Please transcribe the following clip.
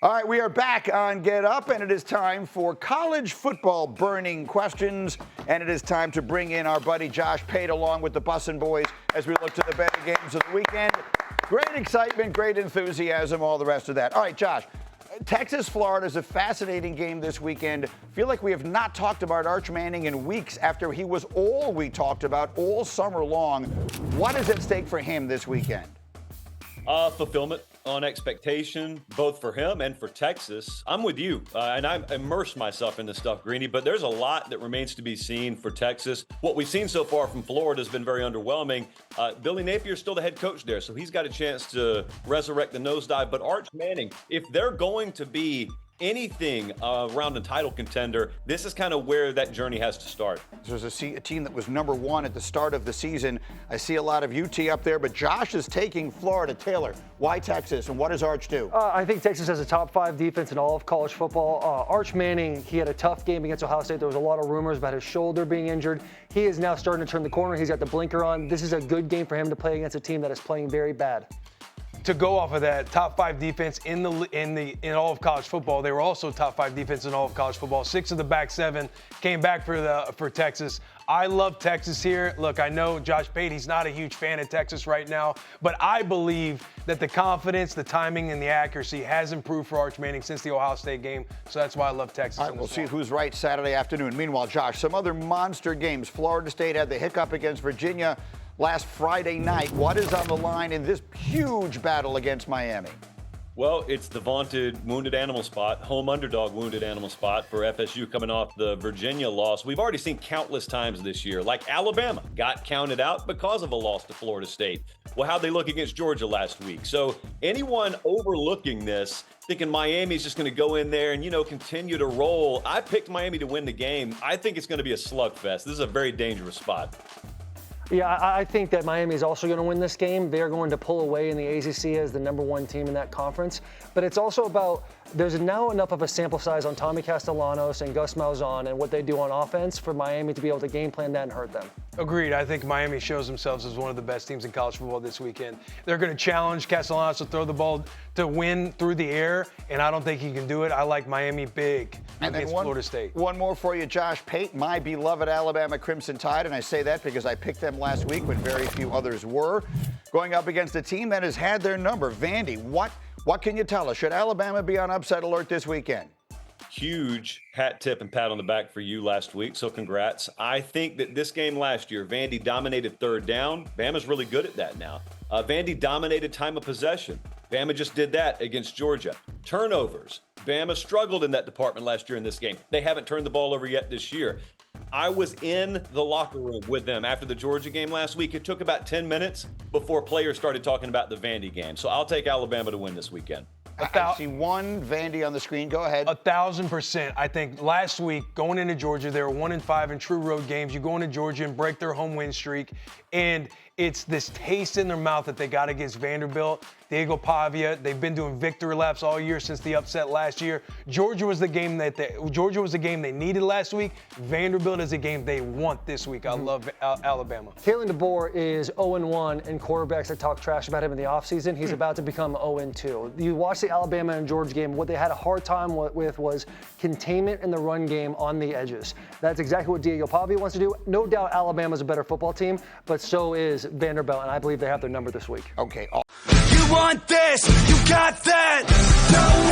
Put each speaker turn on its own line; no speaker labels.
All right, we are back on Get Up, and it is time for college football burning questions. And it is time to bring in our buddy Josh Pate along with the Bussin Boys as we look to the better games of the weekend. Great excitement, great enthusiasm, all the rest of that. All right, Josh, Texas-Florida is a fascinating game this weekend. I feel like we have not talked about Arch Manning in weeks after he was all we talked about all summer long. What is at stake for him this weekend?
Fulfillment on expectation, both for him and for Texas. I'm with you, and I immerse myself in this stuff, Greeny, but there's a lot that remains to be seen for Texas. What we've seen so far from Florida has been very underwhelming. Billy Napier's still the head coach there, so he's got a chance to resurrect the nosedive. But Arch Manning, if they're going to be anything around a title contender, this is kind of where that journey has to start.
There's a team that was number one at the start of the season. I see a lot of UT up there, but Josh is taking Florida. Taylor, why Texas, and what does Arch do?
I think Texas has a top 5 defense in all of college football. Arch Manning, he had a tough game against Ohio State. There was a lot of rumors about his shoulder being injured. He is now starting to turn the corner. He's got the blinker on. This is a good game for him to play against a team that is playing very bad.
To go off of that, top 5 defense in all of college football. They were also top 5 defense in all of college football. 6 of the back 7 came back for Texas. I love Texas here. Look, I know Josh Pate, he's not a huge fan of Texas right now, but I believe that the confidence, the timing, and the accuracy has improved for Arch Manning since the Ohio State game. So that's why I love Texas.
All right, we'll see who's right Saturday afternoon. Meanwhile, Josh, some other monster games. Florida State had the hiccup against Virginia last Friday night. What is on the line in this huge battle against Miami?
Well, it's the vaunted wounded animal spot, home underdog wounded animal spot for FSU coming off the Virginia loss. We've already seen countless times this year, like Alabama got counted out because of a loss to Florida State. Well, how'd they look against Georgia last week? So anyone overlooking this, thinking Miami's just going to go in there and, continue to roll, I picked Miami to win the game. I think it's going to be a slugfest. This is a very dangerous spot.
Yeah, I think that Miami is also going to win this game. They're going to pull away in the ACC as the number 1 team in that conference. But it's also about there's now enough of a sample size on Tommy Castellanos and Gus Malzahn and what they do on offense for Miami to be able to game plan that and hurt them.
Agreed. I think Miami shows themselves as one of the best teams in college football this weekend. They're going to challenge Castellanos to throw the ball to win through the air, and I don't think he can do it. I like Miami big against Florida State.
One more for you, Josh Pate, my beloved Alabama Crimson Tide, and I say that because I picked them last week when very few others were, going up against a team that has had their number. Vandy, what can you tell us? Should Alabama be on upset alert this weekend?
Huge hat tip and pat on the back for you last week, so congrats. I think that this game last year, Vandy dominated third down. Bama's really good at that now. Vandy dominated time of possession. Bama just did that against Georgia. Turnovers. Bama struggled in that department last year in this game. They haven't turned the ball over yet this year. I was in the locker room with them after the Georgia game last week. It took about 10 minutes before players started talking about the Vandy game. So I'll take Alabama to win this weekend.
I see one Vandy on the screen. Go ahead.
1,000%. I think last week, going into Georgia, they were 1-5 in true road games. You go into Georgia and break their home win streak, and it's this taste in their mouth that they got against Vanderbilt. Diego Pavia, they've been doing victory laps all year since the upset last year. Georgia was the game they needed last week. Vanderbilt is a game they want this week. I love Alabama.
Kalen DeBoer is 0-1, and quarterbacks that talk trash about him in the offseason, he's about to become 0-2. You watch the Alabama and Georgia game, what they had a hard time with was containment in the run game on the edges. That's exactly what Diego Pavia wants to do. No doubt Alabama's a better football team, but so is Vanderbilt, and I believe they have their number this week.
Okay.
You want this, you got that. No